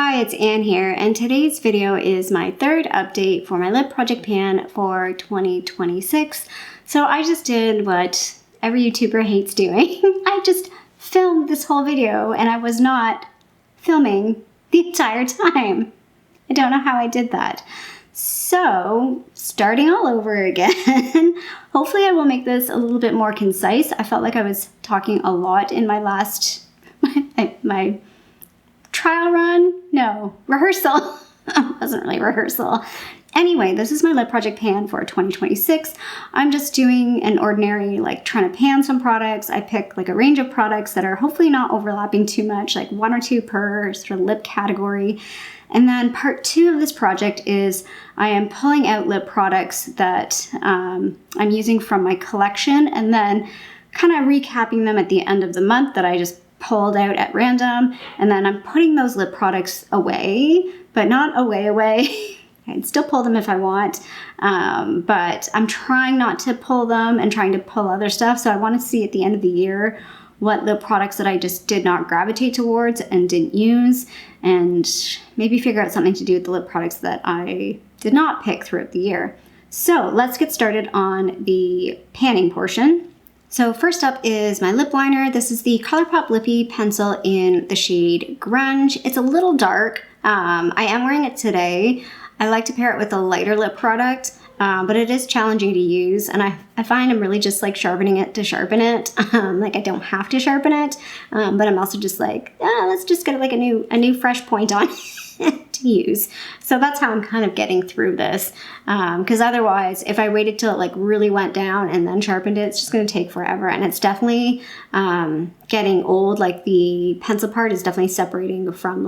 Hi, it's Anne here, and today's video is my third update for my lip project pan for 2026. So I just did what every YouTuber hates doing. I just filmed this whole video and I was not filming the entire time. I don't know how I did that. So, starting all over again. Hopefully I will make this a little bit more concise. I felt like I was talking a lot in my last, my trial run? No, rehearsal. It wasn't really rehearsal. Anyway, this is my lip project pan for 2026. I'm just doing an ordinary, trying to pan some products. I pick a range of products that are hopefully not overlapping too much, like one or two per sort of lip category. And then part two of this project is I am pulling out lip products that I'm using from my collection and then kind of recapping them at the end of the month that I just pulled out at random. And then I'm putting those lip products away, but not away. I'd still pull them if I want, but I'm trying not to pull them and trying to pull other stuff. So I want to see at the end of the year what the products that I just did not gravitate towards and didn't use, and maybe figure out something to do with the lip products that I did not pick throughout the year. So let's get started on the panning portion. So first up is my lip liner. This is the ColourPop Lippie pencil in the shade Grunge. It's a little dark. I am wearing it today. I like to pair it with a lighter lip product, but it is challenging to use, and I find I'm really just sharpening it to sharpen it. I don't have to sharpen it, but I'm also just let's just get a new fresh point on to use. So that's how I'm kind of getting through this, because otherwise, if I waited till it really went down and then sharpened it, it's just going to take forever, and it's definitely getting old. The pencil part is definitely separating from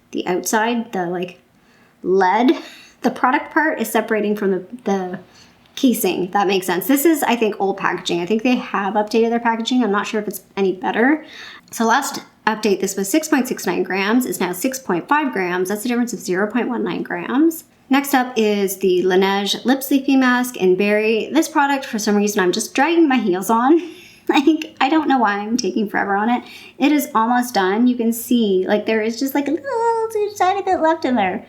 the outside, the lead. The product part is separating from the casing. That makes sense. This is, I think, old packaging. I think they have updated their packaging. I'm not sure if it's any better. So last update, this was 6.69 grams. It's now 6.5 grams. That's a difference of 0.19 grams. Next up is the Laneige Lip Sleepy Mask in Berry. This product, for some reason, I'm just dragging my heels on. I don't know why I'm taking forever on it. It is almost done. You can see, there is just a little tiny bit left in there.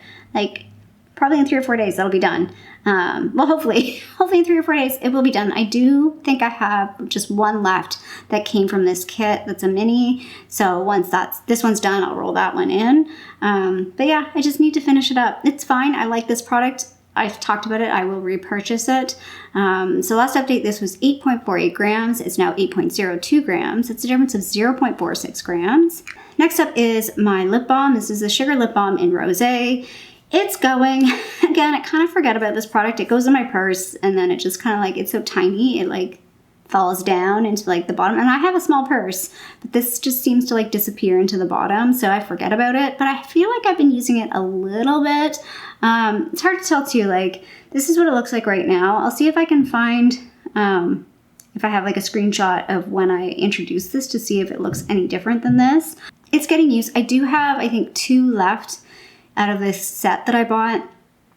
Probably in 3 or 4 days, that'll be done. Well, hopefully in 3 or 4 days, it will be done. I do think I have just one left that came from this kit that's a mini. So once this one's done, I'll roll that one in. But yeah, I just need to finish it up. It's fine. I like this product. I've talked about it. I will repurchase it. So last update, this was 8.48 grams. It's now 8.02 grams. It's a difference of 0.46 grams. Next up is my lip balm. This is the Sugar Lip Balm in Rosé. It's going. Again, I kind of forget about this product. It goes in my purse, and then it just kind of it's so tiny, it falls down into the bottom. And I have a small purse, but this just seems to disappear into the bottom, so I forget about it. But I feel like I've been using it a little bit. It's hard to tell too. This is what it looks like right now. I'll see if I can find if I have a screenshot of when I introduced this to see if it looks any different than this. It's getting used. I do have, I think, 2 left out of this set that I bought.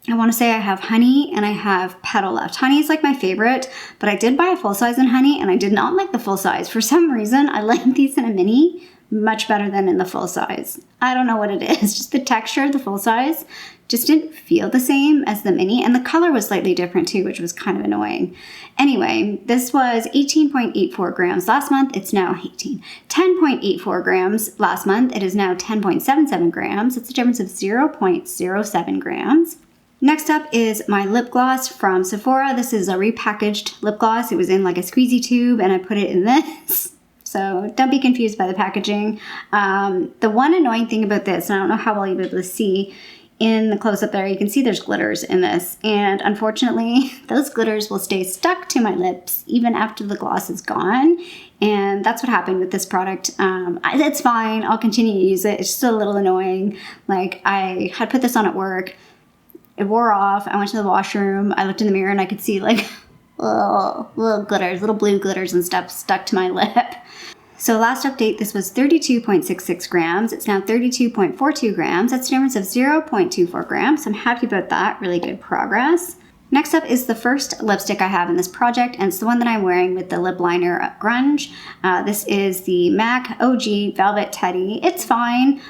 I want to say I have Honey and I have Petal left. Honey is my favorite, but I did buy a full size in Honey and I did not like the full size. For some reason, I like these in a mini much better than in the full size. I don't know what it is. Just the texture of the full size just didn't feel the same as the mini, and the color was slightly different too, which was kind of annoying. Anyway, this was 18.84 grams last month. It's now 10.84 grams last month. It is now 10.77 grams. It's a difference of 0.07 grams. Next up is my lip gloss from Sephora. This is a repackaged lip gloss. It was in a squeezy tube, and I put it in this. So don't be confused by the packaging. The one annoying thing about this, and I don't know how well you'll be able to see in the close-up there, you can see there's glitters in this. And unfortunately, those glitters will stay stuck to my lips even after the gloss is gone. And that's what happened with this product. It's fine. I'll continue to use it. It's just a little annoying. I had put this on at work. It wore off. I went to the washroom. I looked in the mirror and I could see little glitters, little blue glitters and stuff stuck to my lip. So last update, this was 32.66 grams. It's now 32.42 grams. That's a difference of 0.24 grams. I'm happy about that. Really good progress. Next up is the first lipstick I have in this project, and it's the one that I'm wearing with the lip liner Grunge. This is the MAC OG Velvet Teddy. It's fine.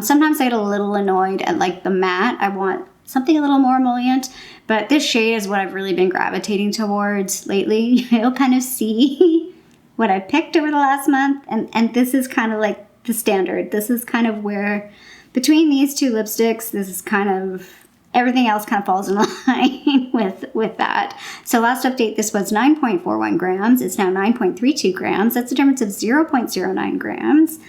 Sometimes I get a little annoyed at like the matte. I want something a little more emollient, but this shade is what I've really been gravitating towards lately. You'll kind of see what I picked over the last month, and this is kind of like the standard. This is kind of where, between these two lipsticks, this is kind of, everything else kind of falls in line with that. So last update, this was 9.41 grams. It's now 9.32 grams. That's a difference of 0.09 grams.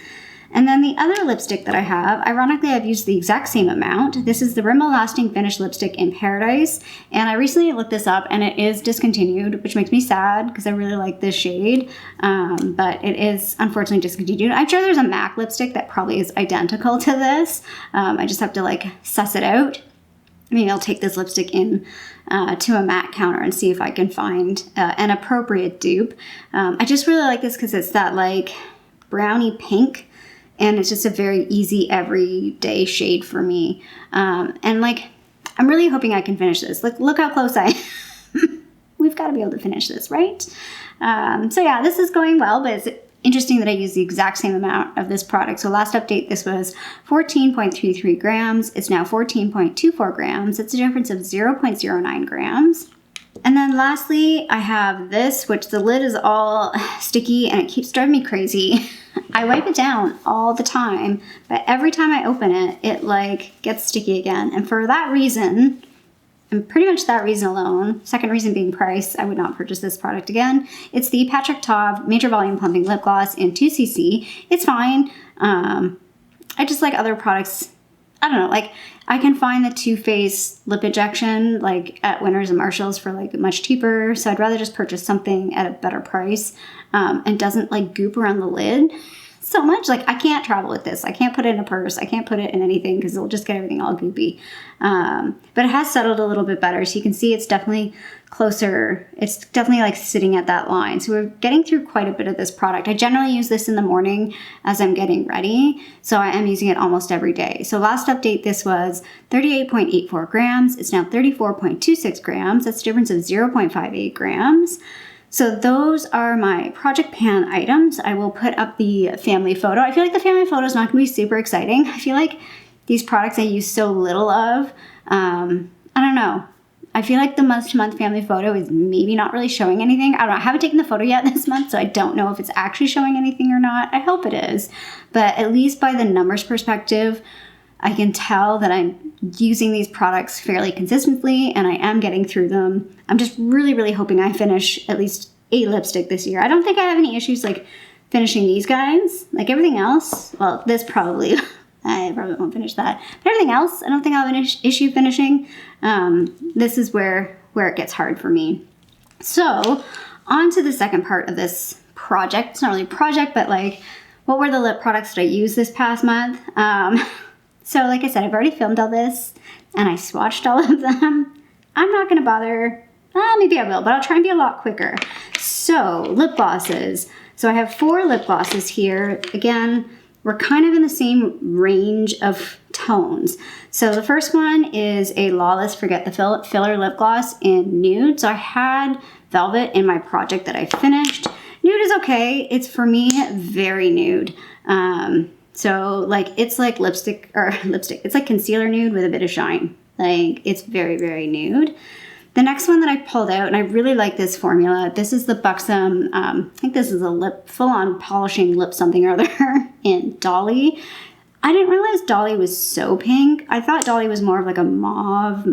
And then the other lipstick that I have, ironically, I've used the exact same amount. This is the Rimmel Lasting Finish Lipstick in Paradise. And I recently looked this up and it is discontinued, which makes me sad because I really like this shade. But it is unfortunately discontinued. I'm sure there's a MAC lipstick that probably is identical to this. I just have to like suss it out. Maybe I'll take this lipstick in to a MAC counter and see if I can find an appropriate dupe. I just really like this because it's that like brownie pink, and it's just a very easy everyday shade for me. And like, I'm really hoping I can finish this. Look how close I am. We've got to be able to finish this, right? So yeah, this is going well, but it's interesting that I use the exact same amount of this product. So last update, this was 14.33 grams. It's now 14.24 grams. It's a difference of 0.09 grams. And then lastly, I have this, which the lid is all sticky and it keeps driving me crazy. I wipe it down all the time, but every time I open it, it like gets sticky again. And for that reason, and pretty much that reason alone, second reason being price, I would not purchase this product again. It's the Patrick Ta Major Volume Plumping Lip Gloss in 2cc. It's fine. I just like other products. I don't know, like I can find the Too Faced lip injection like at Winners and Marshalls for like much cheaper. So I'd rather just purchase something at a better price and doesn't like goop around the lid so much. Like I can't travel with this. I can't put it in a purse. I can't put it in anything because it'll just get everything all goopy. But it has settled a little bit better. So you can see it's definitely closer. It's definitely like sitting at that line. So we're getting through quite a bit of this product. I generally use this in the morning as I'm getting ready. So I am using it almost every day. So last update, this was 38.84 grams. It's now 34.26 grams. That's a difference of 0.58 grams. So those are my project pan items. I will put up the family photo. I feel like the family photo is not going to be super exciting. I feel like these products I use so little of. I don't know. I feel like the month-to-month family photo is maybe not really showing anything. I don't know. I haven't taken the photo yet this month, so I don't know if it's actually showing anything or not. I hope it is. But at least by the numbers perspective, I can tell that I'm using these products fairly consistently and I am getting through them. I'm just really, really hoping I finish at least a lipstick this year. I don't think I have any issues like finishing these guys. Like everything else, well, this probably, I probably won't finish that. But everything else, I don't think I'll have an issue finishing. This is where it gets hard for me. So on to the second part of this project. It's not really a project, but like, what were the lip products that I used this past month? So like I said, I've already filmed all this and I swatched all of them. I'm not gonna bother, maybe I will, but I'll try and be a lot quicker. So lip glosses. So I have 4 lip glosses here. Again, we're kind of in the same range of tones. So the first one is a LAWLESS Forget the Filler lip gloss in Nude. So I had Velvet in my project that I finished. Nude is okay. It's for me very nude. So like it's like lipstick, it's like concealer nude with a bit of shine. Like it's very, very nude. The next one that I pulled out, and I really like this formula. This is the Buxom, I think this is a lip, full-on polishing lip something or other in Dolly. I didn't realize Dolly was so pink. I thought Dolly was more of like a mauve,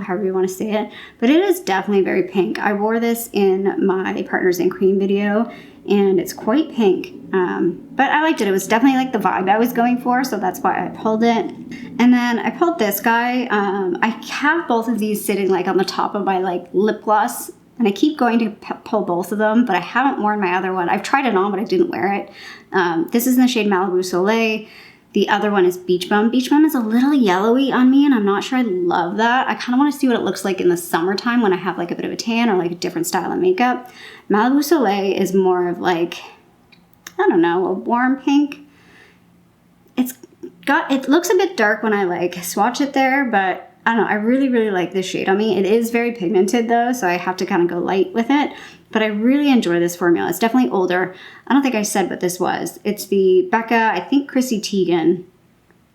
however you want to say it. But it is definitely very pink. I wore this in my Partners in Cream video, and it's quite pink. But I liked it. It was definitely like the vibe I was going for, so that's why I pulled it. And then I pulled this guy. I have both of these sitting like on the top of my like lip gloss, and I keep going to pull both of them, but I haven't worn my other one. I've tried it on, but I didn't wear it. This is in the shade Malibu Soleil. The other one is Beach Bum. Beach Bum is a little yellowy on me, and I'm not sure I love that. I kind of want to see what it looks like in the summertime when I have like a bit of a tan or like a different style of makeup. Malibu Soleil is more of like, I don't know, a warm pink. It looks a bit dark when I like swatch it there, but I don't know, I really, really like this shade on me. It is very pigmented though, so I have to kind of go light with it. But I really enjoy this formula. It's definitely older. I don't think I said what this was. It's the Becca, I think Chrissy Teigen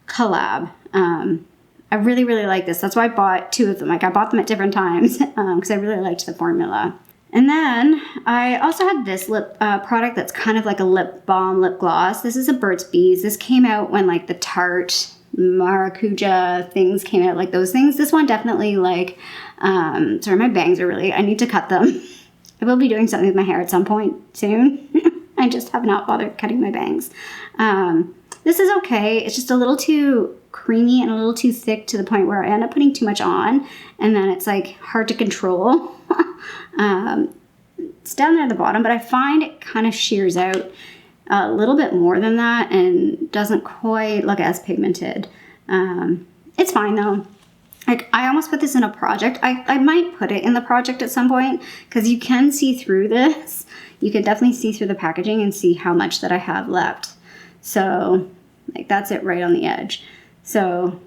collab. I really, really like this. That's why I bought 2 of them. Like I bought them at different times because I really liked the formula. And then I also had this lip product that's kind of like a lip balm, lip gloss. This is a Burt's Bees. This came out when like the Tarte maracuja things came out, like those things. This one definitely like, sorry, my bangs are really, I need to cut them. I will be doing something with my hair at some point soon. I just have not bothered cutting my bangs. This is okay. It's just a little too creamy and a little too thick to the point where I end up putting too much on and then it's like hard to control. It's down there at the bottom, but I find it kind of shears out a little bit more than that and doesn't quite look as pigmented. It's fine though. Like I almost put this in a project. I might put it in the project at some point because you can see through this. You can definitely see through the packaging and see how much that I have left. So like that's it right on the edge. So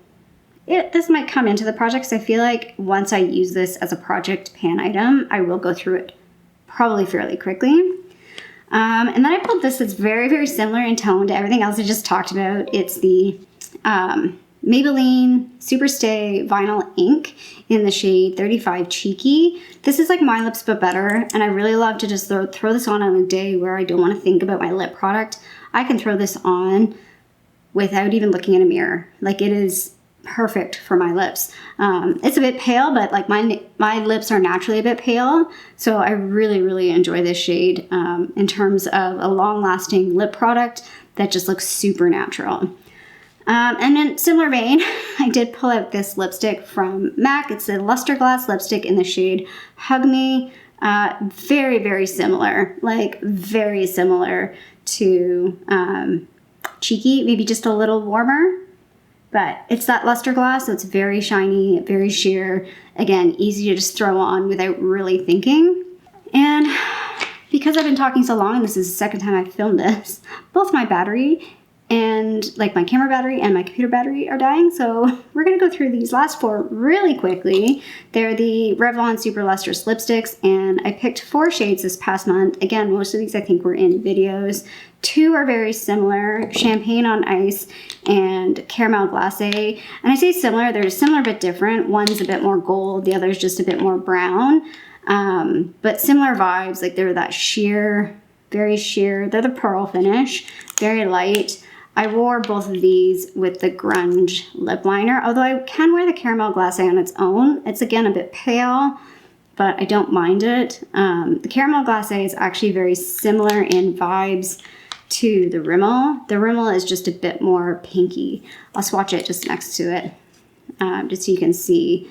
this might come into the project because I feel like once I use this as a project pan item, I will go through it probably fairly quickly. And then I pulled this that's very, very similar in tone to everything else I just talked about. It's the Maybelline Superstay Vinyl Ink in the shade 35 Cheeky. This is like My Lips But Better, and I really love to just throw this on a day where I don't want to think about my lip product. I can throw this on without even looking in a mirror. Like it is perfect for my lips. It's a bit pale, but like my lips are naturally a bit pale, so I really, really enjoy this shade in terms of a long-lasting lip product that just looks super natural. And in similar vein, I did pull out this lipstick from MAC. It's a Luster Glass lipstick in the shade Hug Me. Very, very similar, like very similar to Cheeky, maybe just a little warmer. But it's that luster glass, so it's very shiny, very sheer. Again, easy to just throw on without really thinking. And because I've been talking so long, and this is the second time I've filmed this, both my battery and like my camera battery and my computer battery are dying. So we're gonna go through these last 4 really quickly. They're the Revlon Super Lustrous lipsticks, and I picked 4 shades this past month. Again, most of these I think were in videos. 2 are very similar, Champagne on Ice and Caramel Glacé. And I say similar, they're similar but different. One's a bit more gold, the other's just a bit more brown. But similar vibes, like they're that sheer, very sheer. They're the pearl finish, very light. I wore both of these with the Grunge lip liner, although I can wear the Caramel Glacé on its own. It's again a bit pale, but I don't mind it. The Caramel Glacé is actually very similar in vibes to the Rimmel. The Rimmel is just a bit more pinky. I'll swatch it just next to it, just so you can see.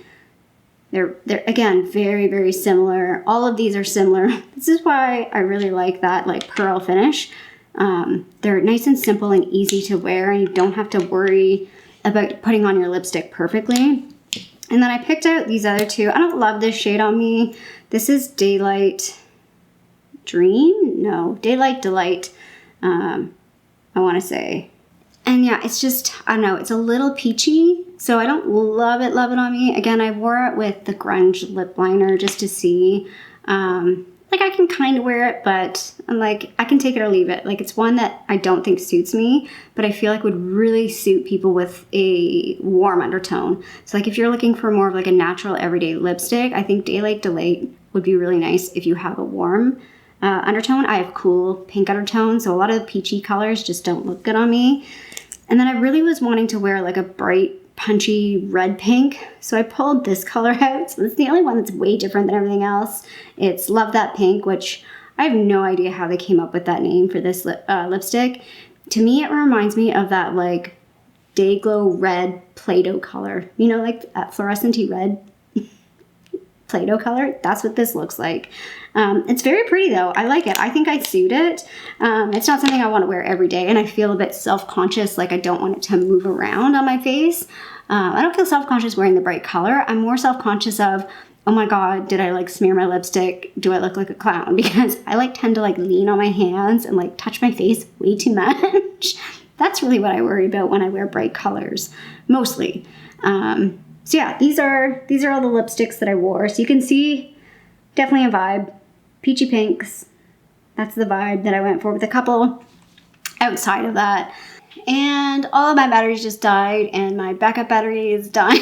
They're again very, very similar. All of these are similar. This is why I really like that like pearl finish. They're nice and simple and easy to wear, and you don't have to worry about putting on your lipstick perfectly. And then I picked out these other 2. I don't love this shade on me. This is Daylight Dream? No, Daylight Delight. I want to say. And yeah, it's just, I don't know, it's a little peachy, so I don't love it on me. Again, I wore it with the Grunge lip liner just to see. Like I can kind of wear it, but I'm like, I can take it or leave it. Like it's one that I don't think suits me, but I feel like would really suit people with a warm undertone. So like if you're looking for more of like a natural everyday lipstick, I think Daylight Delight would be really nice if you have a warm undertone. I have cool pink undertones, so a lot of the peachy colors just don't look good on me. And then I really was wanting to wear like a bright, punchy red pink, so I pulled this color out. So it's the only one that's way different than everything else. It's Love That Pink, which I have no idea how they came up with that name for this lipstick. To me, it reminds me of that like Day Glow red Play-Doh color. You know, like that fluorescent-y red Play-Doh color. That's what this looks like. It's very pretty though. I like it. I think I suit it. It's not something I want to wear every day, and I feel a bit self-conscious, like I don't want it to move around on my face. I don't feel self-conscious wearing the bright color. I'm more self-conscious of, oh my god, did I like smear my lipstick? Do I look like a clown? Because I like tend to like lean on my hands and like touch my face way too much. That's really what I worry about when I wear bright colors, mostly. So yeah, these are all the lipsticks that I wore. So you can see definitely a vibe. Peachy pinks. That's the vibe that I went for with a couple outside of that. And all of my batteries just died, and my backup battery is dying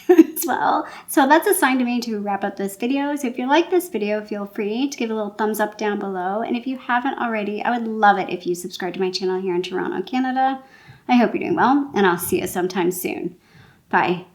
as well. So that's a sign to me to wrap up this video. So if you like this video, feel free to give a little thumbs up down below. And if you haven't already, I would love it if you subscribe to my channel here in Toronto, Canada. I hope you're doing well, and I'll see you sometime soon. Bye.